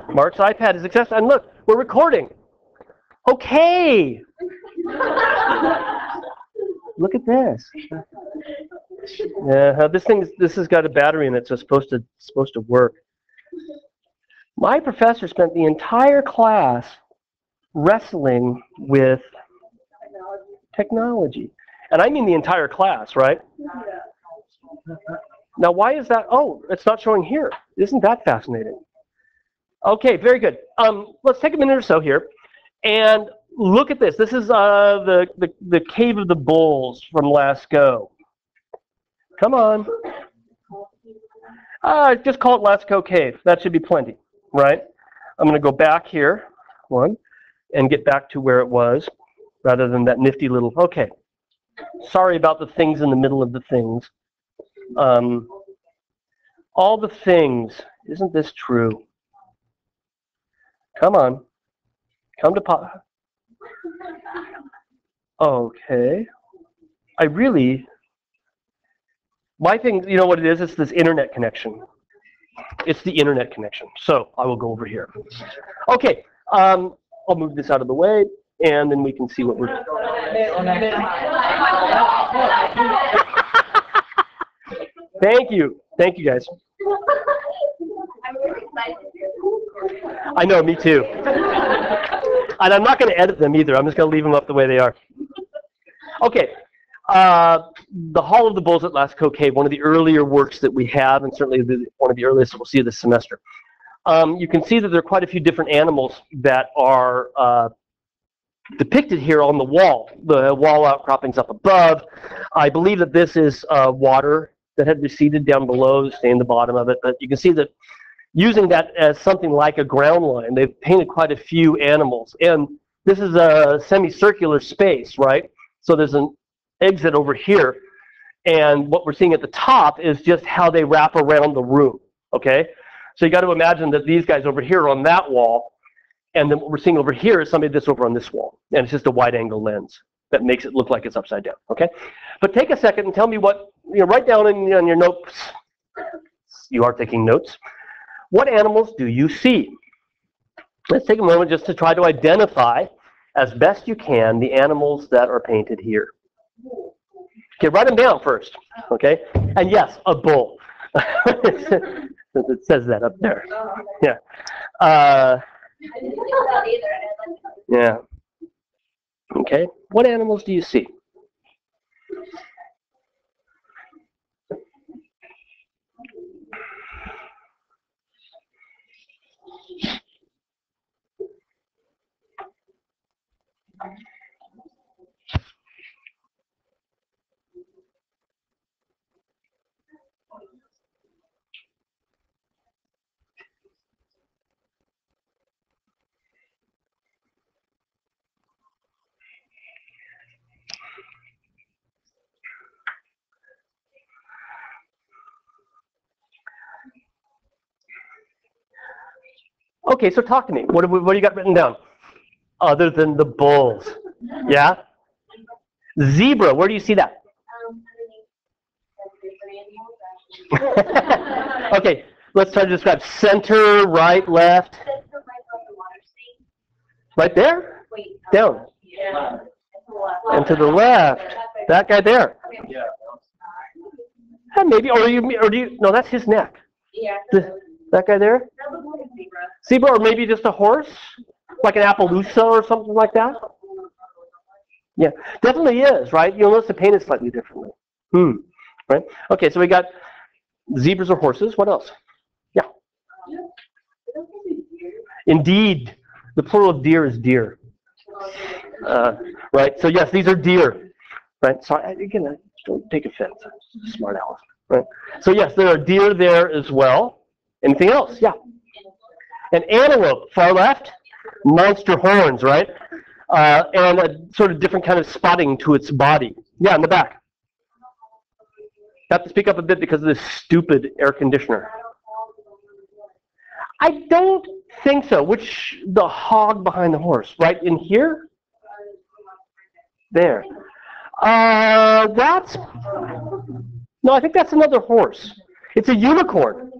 Mark's iPad is successful. And look, we're recording. Okay. Look at this. Yeah, this has got a battery in it, so it's supposed to work. My professor spent the entire class wrestling with technology. And I mean the entire class, right? Now, why is that? Oh, it's not showing here. Isn't that fascinating? Okay, very good. Let's take a minute or so here and look at this. This is the Cave of the Bulls from Lascaux. Come on. Just call it Lascaux Cave. That should be plenty, right? I'm going to go back here, and get back to where it was, rather than that nifty little, okay. Sorry about the things in the middle of the things. All the things. Isn't this true? Come on. Come to pop. Okay. My thing, you know what it is? It's this internet connection. It's the internet connection. So I will go over here. Okay. I'll move this out of the way, and then we can see what we're doing. Thank you. Thank you, guys. I know, me too. And I'm not going to edit them either. I'm just going to leave them up the way they are. Okay. The Hall of the Bulls at Lascaux Cave, one of the earlier works that we have, and certainly one of the earliest that we'll see this semester. You can see that there are quite a few different animals that are depicted here on the wall. The wall outcroppings up above. I believe that this is water that had receded down below, stained the bottom of it. But you can see that using that as something like a ground line, they've painted quite a few animals. And this is a semicircular space, right? So there's an exit over here. And what we're seeing at the top is just how they wrap around the room, okay? So you got to imagine that these guys over here are on that wall, and then what we're seeing over here is somebody that's over on this wall. And it's just a wide-angle lens that makes it look like it's upside down, okay? But take a second and tell me what, write down in your notes. You are taking notes. What animals do you see? Let's take a moment just to try to identify, as best you can, the animals that are painted here. Okay, write them down first, okay? And yes, a bull. Since it says that up there. Yeah. Yeah. Okay. What animals do you see? Okay, so talk to me. What do you got written down? Other than the bulls. Yeah? Zebra, where do you see that? Okay, let's try to describe center, right, left. Right there? Down. And to the left. That guy there. And maybe, or do you, no, that's his neck. That guy there? Zebra, or maybe just a horse? Like an Appaloosa or something like that? Yeah, definitely is, right? You'll notice the paint is slightly differently. Right? Okay, so we got zebras or horses. What else? Yeah. Indeed. The plural of deer is deer. Right? So yes, these are deer. Right? So again, don't take offense. I'm a smart aleck. Right? So yes, there are deer there as well. Anything else? Yeah. An antelope, far left, monster horns, right? And a sort of different kind of spotting to its body. Yeah, in the back. Have to speak up a bit because of this stupid air conditioner. I don't think so. Which, the hog behind the horse, right in here? There. That's, no, I think that's another horse. It's a unicorn,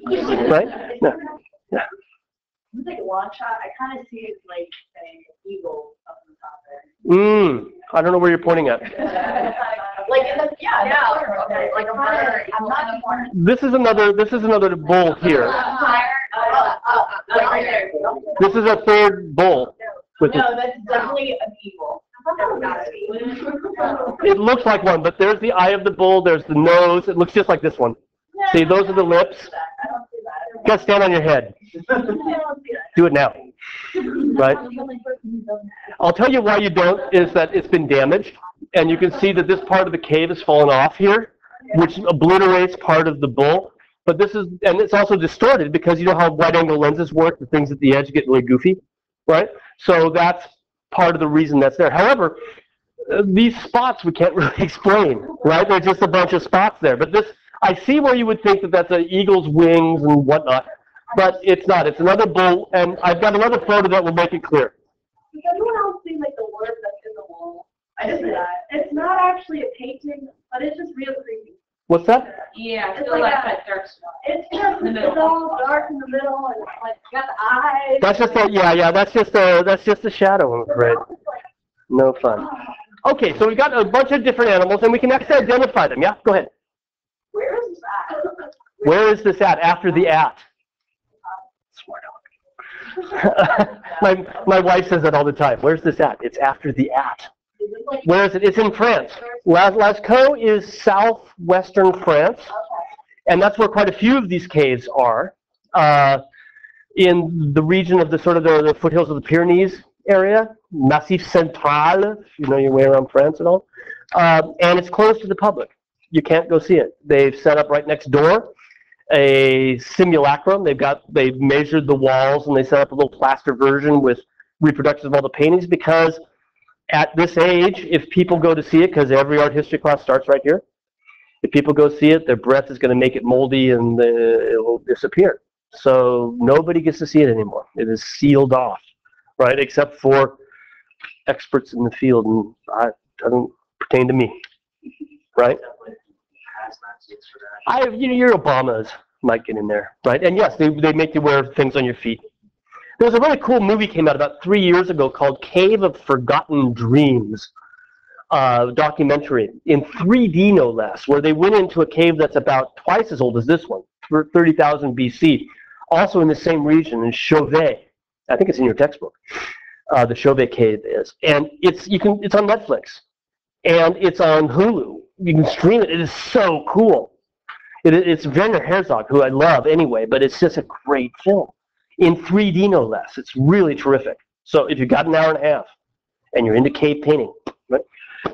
right? No. Yeah. it's like a long shot, I kind of see it like an eagle up on the top there. I don't know where you're pointing at. Like in the okay, like a bird. I'm not corner. This is another bull here. Right there. This is a third bull. No, that's definitely an eagle. It looks like one, but there's the eye of the bull, there's the nose, it looks just like this one. See, those are the lips. I don't see that. You gotta stand on your head. I don't see that. Do it now. Right? I'll tell you why you don't, is that it's been damaged, and you can see that this part of the cave has fallen off here, which obliterates part of the bull. But this is, and it's also distorted because you know how wide-angle lenses work, the things at the edge get really goofy, right? So that's part of the reason that's there. However, these spots we can't really explain, right? There's just a bunch of spots there. But this, I see where you would think that that's an eagle's wings and whatnot, but it's not. It's another bull, and I've got another photo that will make it clear. Does anyone else see like the word that's in the wall? I just that. It's not actually a painting, but it's just real creepy. What's that? Yeah, it's like that dark spot. It's just it's all dark in the middle, and like you got the eyes. That's just a, yeah. That's just a shadow, I'm afraid. No fun. Okay, so we've got a bunch of different animals, and we can actually identify them. Yeah, go ahead. Where is this at? Where is this at after the at? Smart. my wife says that all the time. Where's this at? It's after the at. Where is it? It's in France. Lascaux is southwestern France, and that's where quite a few of these caves are, in the region of the sort of the foothills of the Pyrenees area, Massif Central, if you know your way around France at all, and it's closed to the public. You can't go see it. They've set up right next door a simulacrum. They've measured the walls, and they set up a little plaster version with reproductions of all the paintings, because at this age, if people go to see it, because every art history class starts right here, if people go see it, their breath is going to make it moldy and it will disappear. So nobody gets to see it anymore. It is sealed off, right, except for experts in the field, and it doesn't pertain to me, right? Your Obamas might get in there, right? And yes, they make you wear things on your feet. There was a really cool movie came out about 3 years ago called Cave of Forgotten Dreams, documentary, in 3D no less, where they went into a cave that's about twice as old as this one, 30,000 BC, also in the same region, in Chauvet. I think it's in your textbook. The Chauvet Cave is. And it's on Netflix, and it's on Hulu. You can stream it. It is so cool. It's Werner Herzog, who I love anyway, but it's just a great film. In 3D no less. It's really terrific. So if you've got an hour and a half and you're into cave painting, right?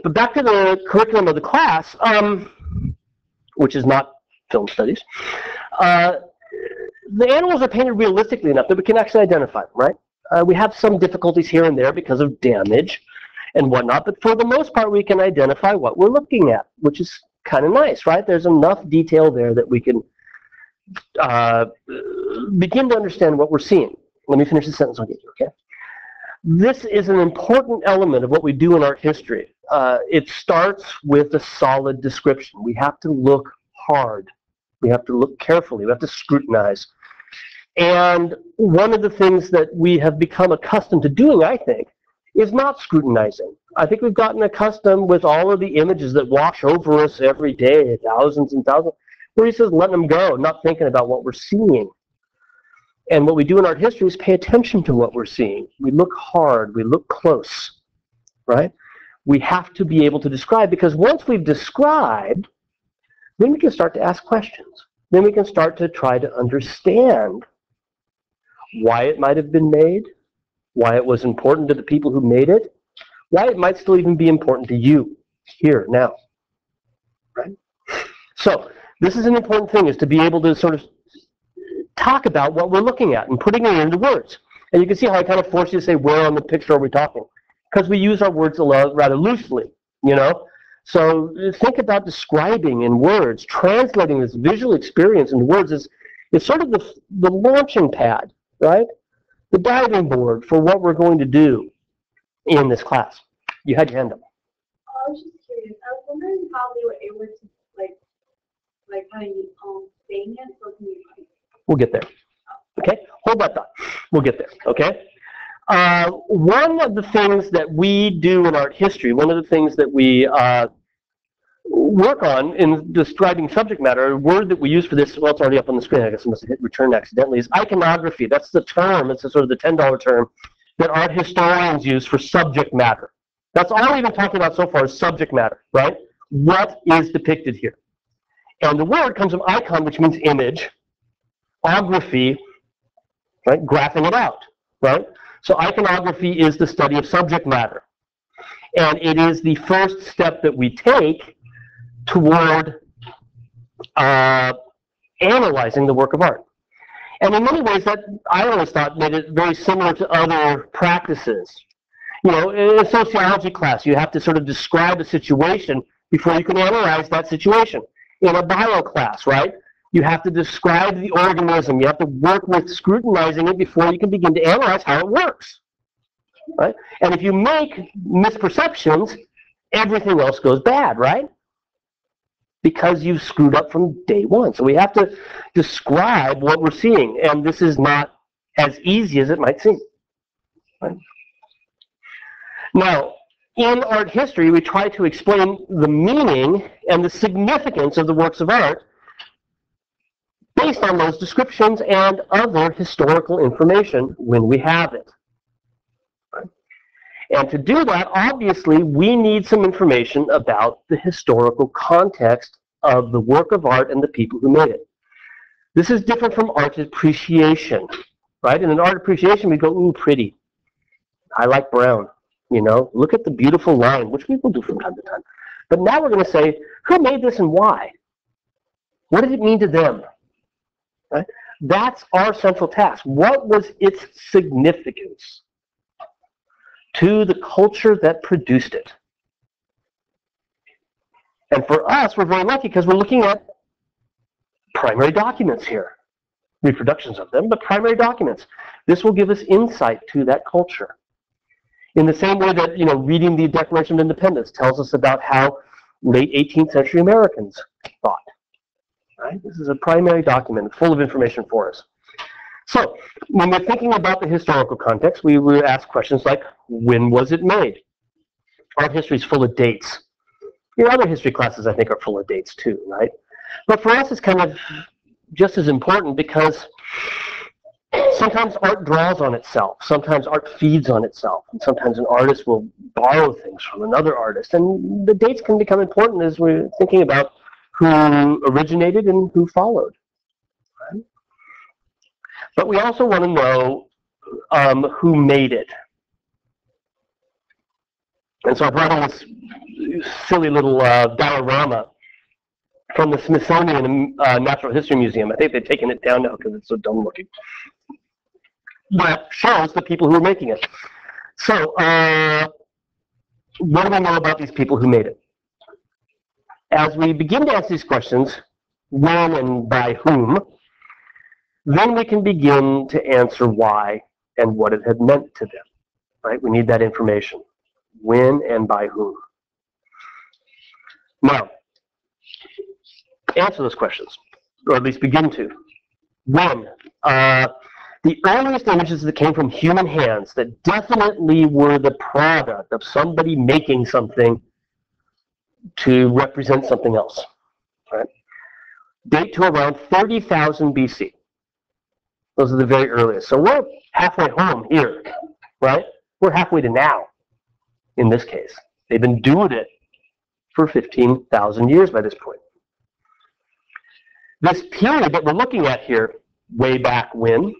But back to the curriculum of the class, which is not film studies, the animals are painted realistically enough that we can actually identify them, right? We have some difficulties here and there because of damage and whatnot, but for the most part we can identify what we're looking at, which is kind of nice, right? There's enough detail there that we can begin to understand what we're seeing. Let me finish the sentence, I'll get you, okay? This is an important element of what we do in art history. It starts with a solid description. We have to look hard. We have to look carefully. We have to scrutinize. And one of the things that we have become accustomed to doing, I think, is not scrutinizing. I think we've gotten accustomed with all of the images that wash over us every day, thousands and thousands, where he says, letting them go, not thinking about what we're seeing. And what we do in art history is pay attention to what we're seeing. We look hard, we look close, right? We have to be able to describe, because once we've described, then we can start to ask questions. Then we can start to try to understand why it might have been made, why it was important to the people who made it, why it might still even be important to you here now, right? So this is an important thing, is to be able to sort of talk about what we're looking at and putting it into words. And you can see how I kind of force you to say, where on the picture are we talking? Because we use our words rather loosely, you know? So think about describing in words, translating this visual experience into words is sort of the launching pad, right? The diving board for what we're going to do in this class. You had your hand up. I was just curious. I was wondering how they were able to like kind of stain it, so can you We'll get there. Okay, hold that thought. We'll get there, okay? One of the things that we do in art history, one of the things that we work on in describing subject matter, a word that we use for this, well, it's already up on the screen, I guess I must have hit return accidentally, is iconography. That's the term, it's a sort of the $10 term that art historians use for subject matter. That's all we've been talking about so far is subject matter, right? What is depicted here? And the word comes from icon, which means image, ography, right, graphing it out, right? So iconography is the study of subject matter. And it is the first step that we take toward analyzing the work of art. And in many ways, that I always thought made it very similar to other practices. You know, in a sociology class, you have to sort of describe a situation before you can analyze that situation. In a bio class, right, you have to describe the organism. You have to work with scrutinizing it before you can begin to analyze how it works, right? And if you make misperceptions, everything else goes bad, right? Because you've screwed up from day one. So we have to describe what we're seeing, and this is not as easy as it might seem, right? Now, in art history, we try to explain the meaning and the significance of the works of art based on those descriptions and other historical information when we have it. Right? And to do that, obviously, we need some information about the historical context of the work of art and the people who made it. This is different from art appreciation, right? In an art appreciation, we go, ooh, pretty. I like brown. You know, look at the beautiful line, which we will do from time to time. But now we're going to say, who made this and why? What did it mean to them? Right? That's our central task. What was its significance to the culture that produced it? And for us, we're very lucky because we're looking at primary documents here. Reproductions of them, but primary documents. This will give us insight to that culture. In the same way that, you know, reading the Declaration of Independence tells us about how late 18th century Americans thought. Right? This is a primary document full of information for us. So, when we're thinking about the historical context, we will ask questions like, when was it made? Art history is full of dates. Your other history classes, I think, are full of dates too, right? But for us, it's kind of just as important because sometimes art draws on itself. Sometimes art feeds on itself. And sometimes an artist will borrow things from another artist. And the dates can become important as we're thinking about who originated and who followed. Right? But we also want to know who made it. And so I brought in this silly little diorama from the Smithsonian Natural History Museum. I think they've taken it down now because it's so dumb looking. But shows the people who are making it. So, what do we know about these people who made it? As we begin to ask these questions, when and by whom, then we can begin to answer why and what it had meant to them. Right? We need that information. When and by whom. Now, answer those questions, or at least begin to. When? The earliest images that came from human hands that definitely were the product of somebody making something to represent something else, right? Date to around 30,000 BC. Those are the very earliest. So we're halfway home here, right? We're halfway to now, in this case. They've been doing it for 15,000 years by this point. This period that we're looking at here, way back when,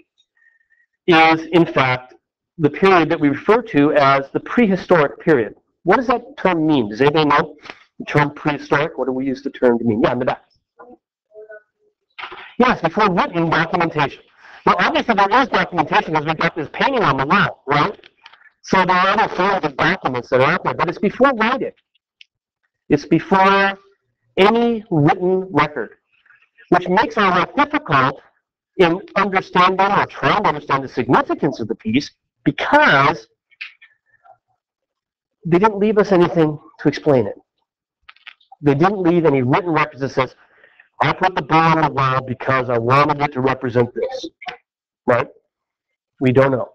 is, in fact, the period that we refer to as the prehistoric period. What does that term mean? Does anybody know the term prehistoric? What do we use the term to mean? Yeah, in the back. Yes, before written documentation. Well, obviously there is documentation because we've got this painting on the wall, right? So there are other forms of documents that are out there, but it's before writing. It's before any written record, which makes our work difficult in understanding or trying to understand the significance of the piece because they didn't leave us anything to explain it. They didn't leave any written records that says, I put the bull on the wall because I wanted it to represent this. right? We don't know.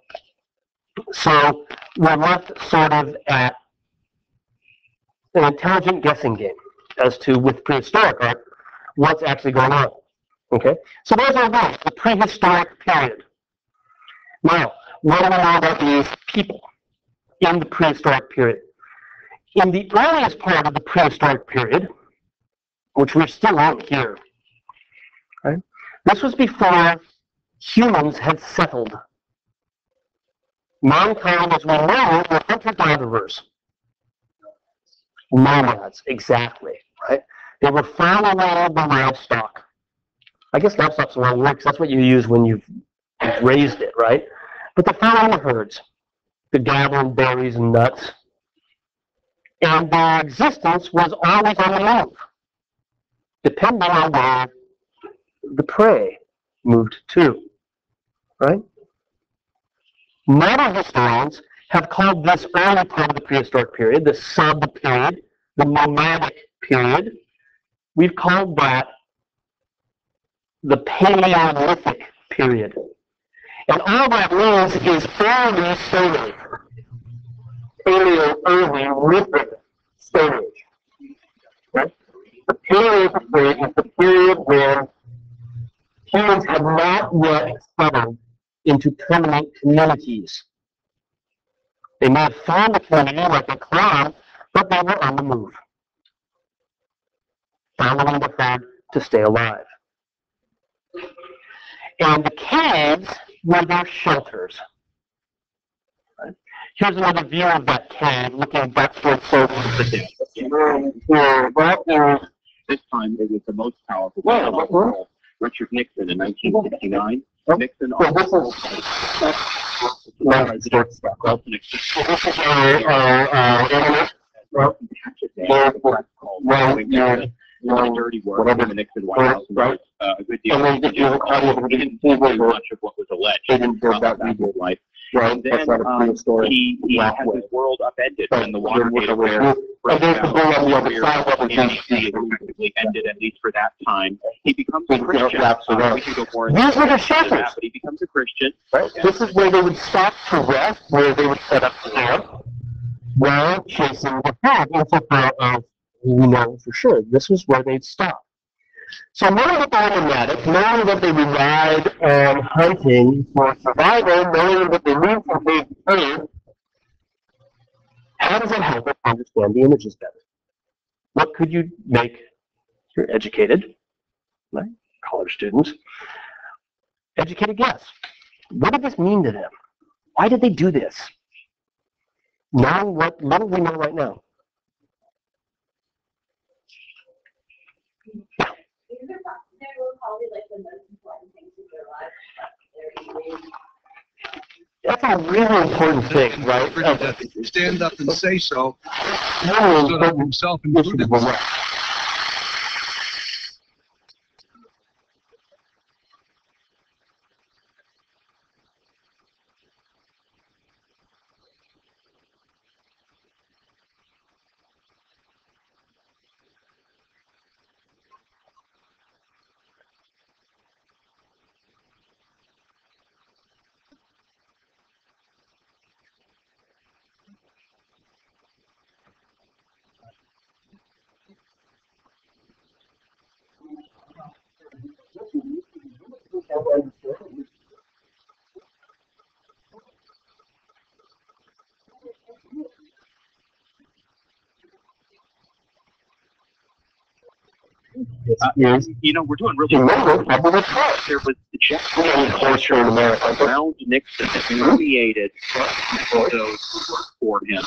So we're left sort of at an intelligent guessing game as to, with prehistoric art, what's actually going on. Okay? So there's our rules, the prehistoric period. Now, what do we know about these people in the prehistoric period? In the earliest part of the prehistoric period, which we're still on here, right? This was before humans had settled. Mankind, as we know, were hunter-gatherers. Nomads, exactly, right? They were following the livestock. I guess livestock's the wrong word, because that's what you use when you've raised it, right? But they're following the herds. They're gathering berries and nuts. And their existence was always on the move, depending on where the prey moved to, right? Modern historians have called this early part of the prehistoric period, the sub-period, the nomadic period. We've called that the Paleolithic period. And all that means is early Stone Age. Early Lithic Stone Age. Right? The Paleolithic period is the period where humans have not yet settled into permanent communities. They may have found a community like a clan, but they were on the move, following the herd to stay alive. And the caves were their shelters. Right? Here's another view of that cave, looking back towards Soviet. This time it was the most powerful man in the world, Richard Nixon in 1969. Nixon also dirty work in the Nixon White House, and a good deal of he didn't do much of what was alleged about his life. And then he had his world upended when the Watergate affair broke out. He effectively ended, at least for that time. He becomes a Christian. We can go more into that, but he becomes a Christian. Right. This is where they would stop to rest, where they would set up camp, while chasing the herd. Insofar as we know for sure, this was where they'd stop. So knowing that they were nomadic, knowing that they relied on hunting for survival, knowing that they moved from place to place, how does that help us understand the images better? What could you make? You're educated, right? College students. Educated guess. What did this mean to them? Why did they do this? Knowing what little we know right now. Probably like the most important things in your life. That's a really important thing, right? Stand up and say so. Really Stood up himself and included. You know, we're doing really well. There was the Czech culture around Nixon that permeated those who worked for him.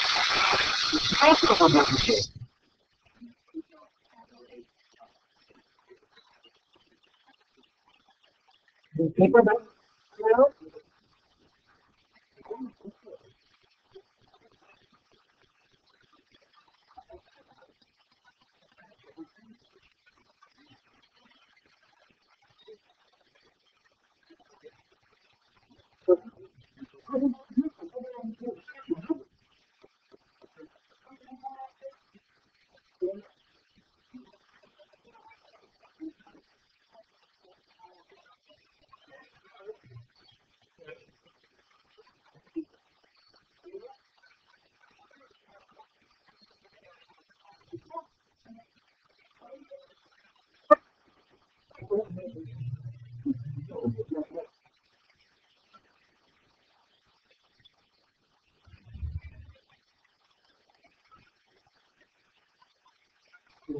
Today,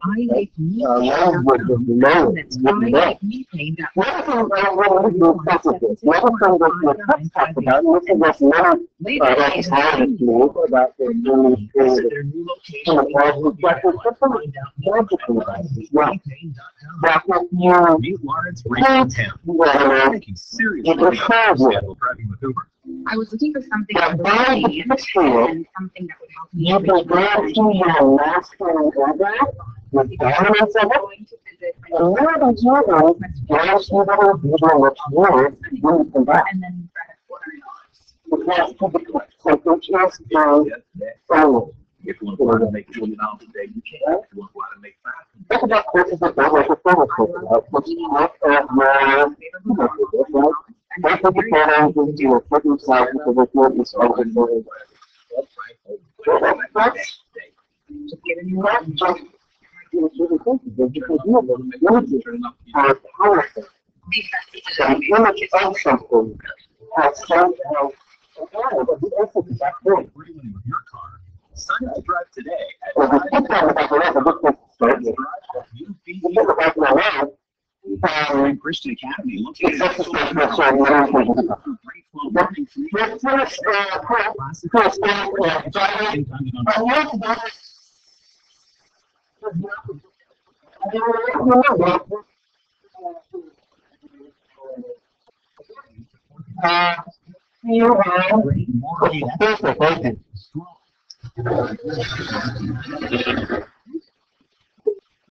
I hate methane that I was looking for something that was convenient and something that would help me. I'm going to visit and then if you want to go out and make $40 a day, you can. If you want to go out and make $5. Sign up to drive today at Christian Academy, located at